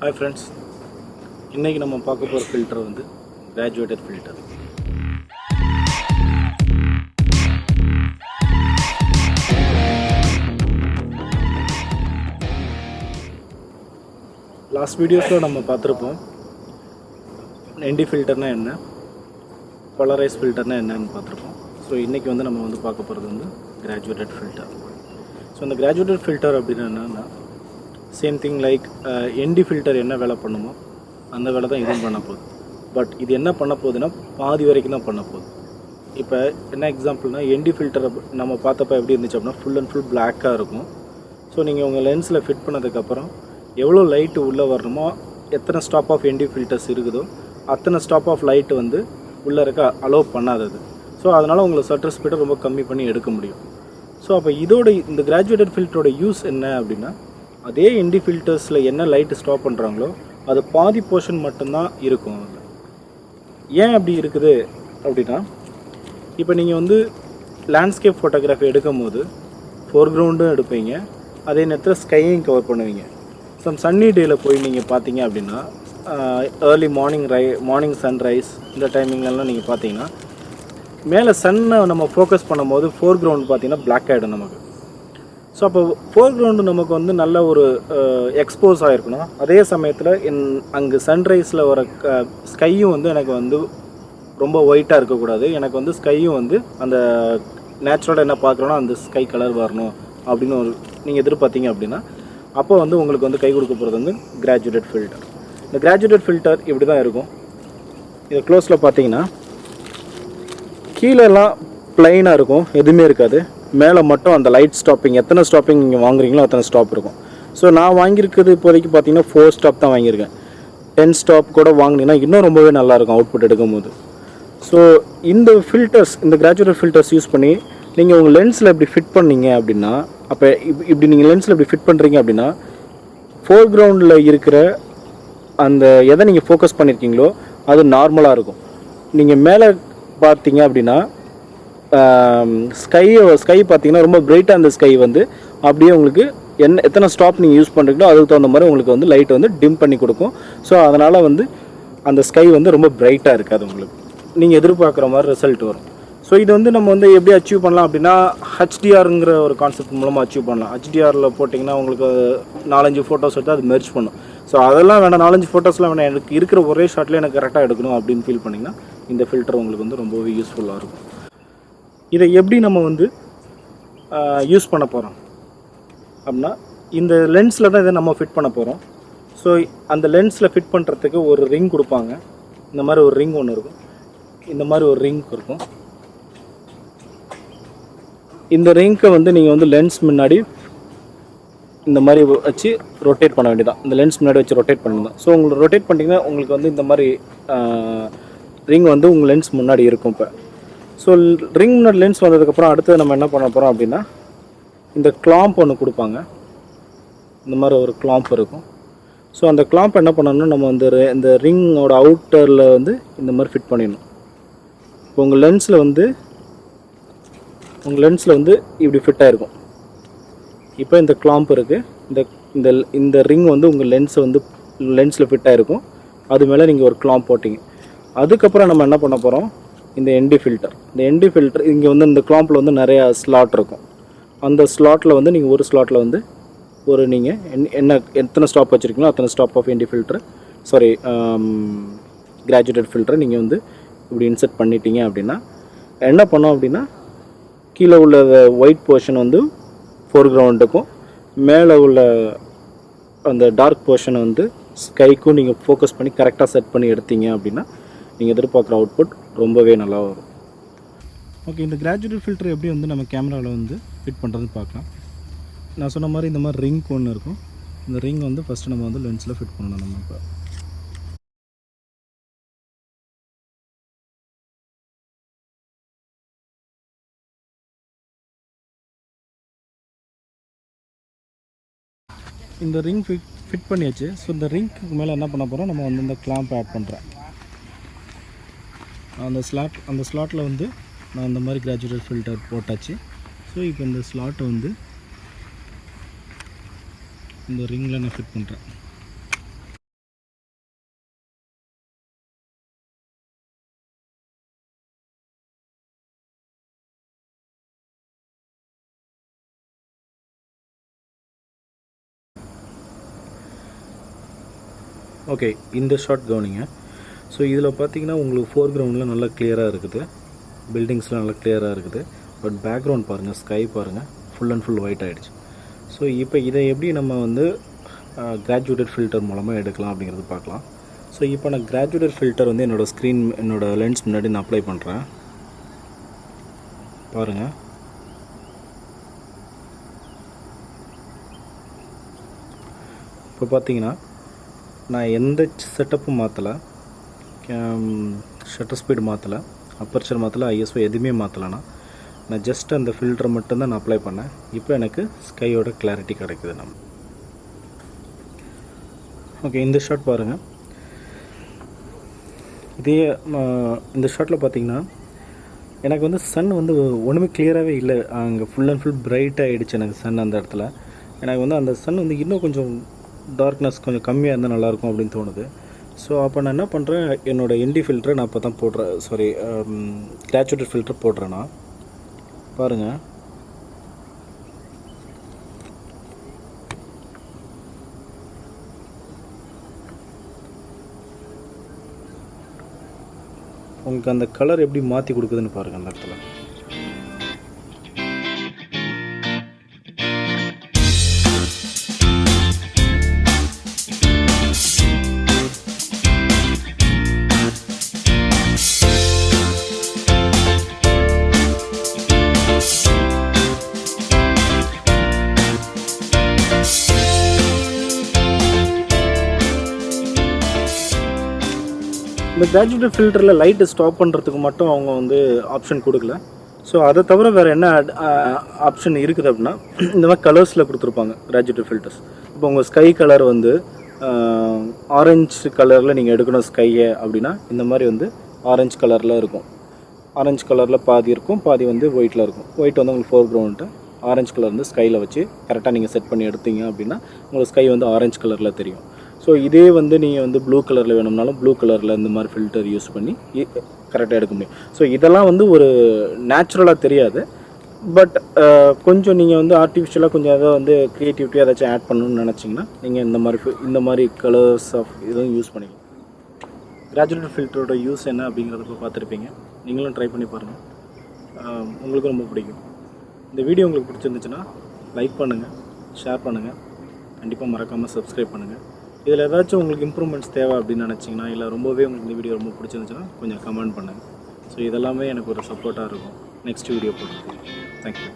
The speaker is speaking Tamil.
Hi friends, இன்னைக்கு நம்ம பார்க்க போகிற ஃபில்டர் வந்து கிராஜுவேட்டட் ஃபில்டர். லாஸ்ட் வீடியோஸில் நம்ம பார்த்துருப்போம் ND ஃபில்டர்னால் என்ன, போலரைஸ் ஃபில்டர்னால் என்னன்னு பார்த்துருப்போம். ஸோ இன்றைக்கி வந்து நம்ம வந்து பார்க்க போகிறது வந்து கிராஜுவேட்டட் ஃபில்டர். ஸோ இந்த கிராஜுவேட்டட் ஃபில்டர் அப்படின்னா என்னென்னா same thing like ND filter என்ன வேலை பண்ணுமோ அந்த வேலை தான் இதுவும் பண்ண போகுது. பட் இது என்ன பண்ண போகுதுன்னா பாதி வரைக்கும் தான் பண்ண போகுது. இப்போ என்ன எக்ஸாம்பிள்னா ND ஃபில்டர் நம்ம பார்த்தப்ப எப்படி இருந்துச்சு அப்படின்னா ஃபுல் அண்ட் ஃபுல் பிளாக்காக இருக்கும். ஸோ நீங்கள் உங்கள் லென்ஸில் ஃபிட் பண்ணதுக்கப்புறம் எவ்வளோ லைட்டு உள்ளே வரணுமோ, எத்தனை ஸ்டாப் ஆஃப் ND ஃபில்டர்ஸ் இருக்குதோ அத்தனை ஸ்டாப் ஆஃப் லைட்டு வந்து உள்ளே இருக்க அலோவ் பண்ணாதது. ஸோ அதனால் உங்களை ஷட்டர் ஸ்பீடை ரொம்ப கம்மி பண்ணி எடுக்க முடியும். ஸோ அப்போ இந்த கிராஜுவேட்டட் ஃபில்டரோட யூஸ் என்ன அப்படின்னா, அதே ND ஃபில்டர்ஸில் என்ன லைட்டு ஸ்டாப் பண்ணுறாங்களோ அது பாதி போர்ஷன் மட்டும்தான் இருக்கும். ஏன் அப்படி இருக்குது அப்படின்னா, இப்போ நீங்கள் வந்து லேண்ட்ஸ்கேப் ஃபோட்டோகிராஃபி எடுக்கும் போது ஃபோர்க்ரவுண்டும் எடுப்பீங்க, அதே நேரத்தில் ஸ்கையும் கவர் பண்ணுவீங்க. சம் சன்னி டேயில் போய் நீங்கள் பார்த்தீங்க அப்படின்னா ஏர்லி மார்னிங் சன்ரைஸ் இந்த டைமிங்லாம் நீங்கள் பார்த்தீங்கன்னா மேலே சன்னை நம்ம ஃபோக்கஸ் பண்ணும்போது ஃபோர்க்ரவுண்ட் பார்த்தீங்கன்னா பிளாக் ஆகிடும் நமக்கு. ஸோ அப்போ ஃபோர்க்ரவுண்டு நமக்கு வந்து நல்ல ஒரு எக்ஸ்போஸ் ஆகிருக்கணும். அதே சமயத்தில் அங்கே சன்ரைஸில் வர ஸ்கையும் வந்து எனக்கு வந்து ரொம்ப ஒயிட்டாக இருக்கக்கூடாது. எனக்கு வந்து ஸ்கையும் வந்து அந்த நேச்சுரலாக என்ன பார்க்குறோன்னா அந்த ஸ்கை கலர் வரணும் அப்படின்னு ஒரு நீங்கள் எதிர்பார்த்தீங்க அப்படின்னா அப்போ வந்து உங்களுக்கு வந்து கை கொடுக்க போகிறது வந்து கிராஜுவேட்டட் ஃபில்டர். இந்த கிராஜுவேட்டட் ஃபில்டர் இப்படி தான் இருக்கும். இதை க்ளோஸில் பார்த்தீங்கன்னா கீழெல்லாம் ப்ளைனாக இருக்கும், எதுவுமே இருக்காது. மேலே மட்டும் அந்த லைட் ஸ்டாப்பிங், எத்தனை ஸ்டாப்பிங் நீங்கள் வாங்குறீங்களோ அத்தனை ஸ்டாப் இருக்கும். ஸோ நான் வாங்கியிருக்கிறது இப்போதைக்கு பார்த்தீங்கன்னா 4 ஸ்டாப் தான் வாங்கியிருக்கேன். 10 ஸ்டாப் கூட வாங்கினீங்கன்னா இன்னும் ரொம்பவே நல்லாயிருக்கும் அவுட்புட் எடுக்கும் போது. ஸோ இந்த ஃபில்டர்ஸ், இந்த கிராஜுவேட்டட் ஃபில்டர்ஸ் யூஸ் பண்ணி நீங்கள் உங்கள் லென்ஸில் இப்படி ஃபிட் பண்ணீங்க அப்படின்னா, அப்போ இப்படி நீங்கள் லென்ஸில் இப்படி ஃபிட் பண்ணுறீங்க அப்படின்னா ஃபோர்க்ரவுண்டில் இருக்கிற அந்த எதை நீங்கள் ஃபோக்கஸ் பண்ணியிருக்கீங்களோ அது நார்மலாக இருக்கும். நீங்கள் மேலே பார்த்தீங்க அப்படின்னா ஸ்கை பார்த்தீங்கன்னா ரொம்ப பிரைட்டாக அந்த ஸ்கை வந்து அப்படியே உங்களுக்கு எத்தனை ஸ்டாப் நீங்கள் யூஸ் பண்ணுறீங்களோ அதுக்கு தகுந்த மாதிரி உங்களுக்கு வந்து லைட் வந்து டிம் பண்ணி கொடுக்கும். ஸோ அதனால் வந்து அந்த ஸ்கை வந்து ரொம்ப பிரைட்டாக இருக்காது, உங்களுக்கு நீங்கள் எதிர்பார்க்குற மாதிரி ரிசல்ட் வரும். ஸோ இது வந்து நம்ம வந்து எப்படி அச்சீவ் பண்ணலாம் அப்படின்னா HDRங்கிற ஒரு கான்செப்ட் மூலமாக அச்சீவ் பண்ணலாம். HDRயில் போட்டிங்கன்னா உங்களுக்கு 4-5 ஃபோட்டோஸ் எடுத்து அது மெர்ஜ் பண்ணும். ஸோ அதெல்லாம் வேணாம், 4-5 ஃபோட்டோஸ்லாம் வேணாம், எனக்கு இருக்கிற ஒரே ஷாட்டில் எனக்கு கரெக்டாக எடுக்கணும் அப்படின்னு ஃபீல் பண்ணிங்கன்னா இந்த ஃபில்டர் உங்களுக்கு வந்து ரொம்பவே யூஸ்ஃபுல்லாக இருக்கும். இதை எப்படி நம்ம வந்து யூஸ் பண்ண போகிறோம் அப்படின்னா, இந்த லென்ஸில் தான் இதை நம்ம ஃபிட் பண்ண போகிறோம். ஸோ அந்த லென்ஸில் ஃபிட் பண்ணுறதுக்கு ஒரு ரிங் கொடுப்பாங்க. இந்த மாதிரி ஒரு ரிங் ஒன்று இருக்கும், இந்த மாதிரி ஒரு ரிங் இருக்கும். இந்த ரிங்கை வந்து நீங்கள் வந்து லென்ஸ் முன்னாடி இந்த மாதிரி வச்சு ரொட்டேட் பண்ண வேண்டியதான். இந்த லென்ஸ் முன்னாடி வச்சு ரொட்டேட் பண்ணிதான். ஸோ உங்களுக்கு ரொட்டேட் பண்ணிங்கன்னா உங்களுக்கு வந்து இந்த மாதிரி ரிங் வந்து உங்கள் லென்ஸ் முன்னாடி இருக்கும். இப்போ ஸோ ரிங் முன்னாடி லென்ஸ் வந்ததுக்கப்புறம் அடுத்து நம்ம என்ன பண்ண போகிறோம் அப்படின்னா, இந்த கிளாம்ப் ஒன்று கொடுப்பாங்க. இந்த மாதிரி ஒரு கிளாம்ப் இருக்கும். ஸோ அந்த கிளாம்ப் என்ன பண்ணணும்னா நம்ம இந்த ரிங்கோட அவுட்டரில் வந்து இந்த மாதிரி ஃபிட் பண்ணிடணும். இப்போ உங்கள் லென்ஸில் வந்து இப்படி ஃபிட் ஆகிருக்கும். இப்போ இந்த கிளாம்ப் இருக்குது, இந்த ரிங் வந்து உங்கள் லென்ஸில் ஃபிட் ஆகிருக்கும். அது மேலே நீங்கள் ஒரு கிளாம்ப் போட்டிங்க. அதுக்கப்புறம் நம்ம என்ன பண்ண போகிறோம், இந்த ND ஃபில்டர் இங்கே வந்து இந்த கிளாம்பில் வந்து நிறையா ஸ்லாட் இருக்கும். அந்த ஸ்லாட்டில் வந்து நீங்கள் ஒரு ஸ்லாட்டில் வந்து நீங்கள் எத்தனை ஸ்டாப் வச்சுருக்கீங்களோ அத்தனை stop of ND filter graduated ஃபில்டரை நீங்கள் வந்து இப்படி இன்செர்ட் பண்ணிட்டீங்க அப்படின்னா என்ன பண்ணோம் அப்படின்னா, கீழே உள்ள ஒயிட் போர்ஷன் வந்து ஃபோர்க்ரவுண்டுக்கும் மேலே உள்ள அந்த டார்க் போர்ஷனை வந்து ஸ்கைக்கும் நீங்கள் ஃபோக்கஸ் பண்ணி கரெக்டாக செட் பண்ணி எடுத்தீங்க அப்படின்னா நீங்கள் எதிர்பார்க்குற அவுட்புட் ரொம்பவே நல்லா வரும். ஓகே, இந்த கிராஜுவேட்டட் ஃபில்டர் எப்படி வந்து நம்ம கேமராவில் வந்து ஃபிட் பண்ணுறதுன்னு பார்க்கலாம். நான் சொன்ன மாதிரி இந்த மாதிரி ரிங் ஒன்று இருக்கும். இந்த ரிங் வந்து ஃபஸ்ட்டு நம்ம வந்து லென்ஸில் ஃபிட் பண்ணணும். நம்ம இப்போ இந்த ரிங் ஃபிட் பண்ணியாச்சு. ஸோ இந்த ரிங்க்கு மேலே என்ன பண்ண போகிறோம், நம்ம வந்து இந்த கிளாம்ப் ஆட் பண்ணுறேன். அந்த ஸ்லாட்டில் வந்து நான் இந்த மாதிரி கிராஜுவேட்டட் ஃபில்டர் போட்டாச்சு. ஸோ இப்போ இந்த ஸ்லாட்டை வந்து இந்த ரிங்கில் நான் ஃபிட் பண்ணுறேன். ஓகே, இந்த ஷாட் கவனிங்க. ஸோ இதில் பார்த்தீங்கன்னா உங்களுக்கு ஃபோர் கிரவுண்டில் நல்லா கிளியராக இருக்குது, பில்டிங்ஸ்லாம் நல்லா கிளியராக இருக்குது. பட் பேக்ரவுண்ட் பாருங்கள், ஸ்கை பாருங்கள், ஃபுல் அண்ட் ஃபுல் ஒயிட் ஆகிடுச்சு. ஸோ இப்போ இதை எப்படி நம்ம வந்து கிராஜுவேட்டட் ஃபில்டர் மூலமாக எடுக்கலாம் அப்படிங்கிறது பார்க்கலாம். ஸோ இப்போ நான் கிராஜுவேட்டட் ஃபில்டர் வந்து என்னோடய லென்ஸ் முன்னாடி நான் அப்ளை பண்ணுறேன். பாருங்கள், இப்போ பார்த்தீங்கன்னா நான் எந்த செட்டப்பும் மாற்றலை, ஷட்டர் ஸ்பீடு மாற்றலை, அப்பர்ச்சர் மாற்றலை, ஐஎஸ்ஓ எதுவுமே மாற்றலைன்னா நான் ஜஸ்ட் அந்த ஃபில்டரை மட்டும்தான் நான் அப்ளை பண்ணேன். இப்போ எனக்கு ஸ்கையோட கிளாரிட்டி கிடைக்குது. நம்ம ஓகே, இந்த ஷாட் பாருங்கள். இதே இந்த ஷாட்டில் பார்த்தீங்கன்னா எனக்கு வந்து சன் வந்து ஒன்றுமே கிளியராகவே இல்லை, அங்கே ஃபுல் அண்ட் ஃபுல் பிரைட் ஆகிடுச்சு எனக்கு சன். அந்த இடத்துல எனக்கு வந்து அந்த சன் வந்து இன்னும் கொஞ்சம் டார்க்னஸ் கொஞ்சம் கம்மியாக இருந்தால் நல்லாயிருக்கும் அப்படின்னு தோணுது. ஸோ அப்போ நான் என்ன பண்ணுறேன், என்னோடய என்டி ஃபில்டரை நான் இப்போ தான் போடுறேன், சாரி கிராஜுவேட்டட் ஃபில்டர் போடுறேன்னா பாருங்கள். உங்களுக்கு அந்த கலர் எப்படி மாற்றி கொடுக்குதுன்னு பாருங்கள் அந்த இடத்துல. இந்த கிராஜுவேட்டட் ஃபில்டரில் லைட்டு ஸ்டாப் பண்ணுறதுக்கு மட்டும் அவங்க வந்து ஆப்ஷன் கொடுக்கல. ஸோ அதை தவிர வேறு என்ன ஆப்ஷன் இருக்குது அப்படின்னா, இந்த மாதிரி கலர்ஸில் கொடுத்துருப்பாங்க கிராஜுவேட்டட் ஃபில்டர்ஸ். இப்போ உங்கள் ஸ்கை கலர் வந்து ஆரஞ்சு கலரில் நீங்கள் எடுக்கணும் ஸ்கையை அப்படின்னா, இந்த மாதிரி வந்து ஆரஞ்சு கலரில் இருக்கும். ஆரஞ்சு கலரில் பாதி இருக்கும், பாதி வந்து ஒயிட்டில் இருக்கும். ஒயிட் வந்து உங்களுக்கு ஃபோர் கிரவுண்ட்டு, ஆரஞ்சு கலர் வந்து ஸ்கையில் வச்சு கரெக்டாக நீங்கள் செட் பண்ணி எடுத்தீங்க அப்படின்னா உங்களுக்கு ஸ்கை வந்து ஆரஞ்சு கலரில் தெரியும். ஸோ இதே வந்து நீங்கள் வந்து ப்ளூ கலரில் வேணும்னாலும் ப்ளூ கலரில் இந்த மாதிரி ஃபில்டர் யூஸ் பண்ணி கரெக்டாக எடுக்க முடியும். ஸோ இதெல்லாம் வந்து ஒரு நேச்சுரலாக தெரியாது. பட் கொஞ்சம் நீங்கள் வந்து ஆர்டிஃபிஷியலாக கொஞ்சம் அதை வந்து க்ரியேட்டிவிட்டியாக ஏதாச்சும் ஆட் பண்ணணும்னு நினச்சிங்கன்னா நீங்கள் இந்த மாதிரி கலர்ஸ் ஆஃப் இதுவும் யூஸ் பண்ணிக்கலாம். கிராஜுவேட்டட் ஃபில்டரோட யூஸ் என்ன அப்படிங்கிறத இப்போ பார்த்துருப்பீங்க. நீங்களும் ட்ரை பண்ணி பாருங்கள், உங்களுக்கும் ரொம்ப பிடிக்கும். இந்த வீடியோ உங்களுக்கு பிடிச்சிருந்துச்சுன்னா லைக் பண்ணுங்கள், ஷேர் பண்ணுங்கள், கண்டிப்பாக மறக்காமல் சப்ஸ்கிரைப் பண்ணுங்கள். இதில் ஏதாச்சும் உங்களுக்கு இம்ப்ரூவ்மெண்ட்ஸ் தேவை அப்படின்னு நினச்சிங்கன்னா, இல்லை ரொம்பவே உங்களுக்கு இந்த வீடியோ ரொம்ப பிடிச்சிருந்துச்சுன்னா கொஞ்சம் கமெண்ட் பண்ணுங்கள். ஸோ இதெல்லாமே எனக்கு ஒரு சப்போர்ட்டாக இருக்கும் நெக்ஸ்ட் வீடியோ போடுறதுக்கு. தேங்க்யூ.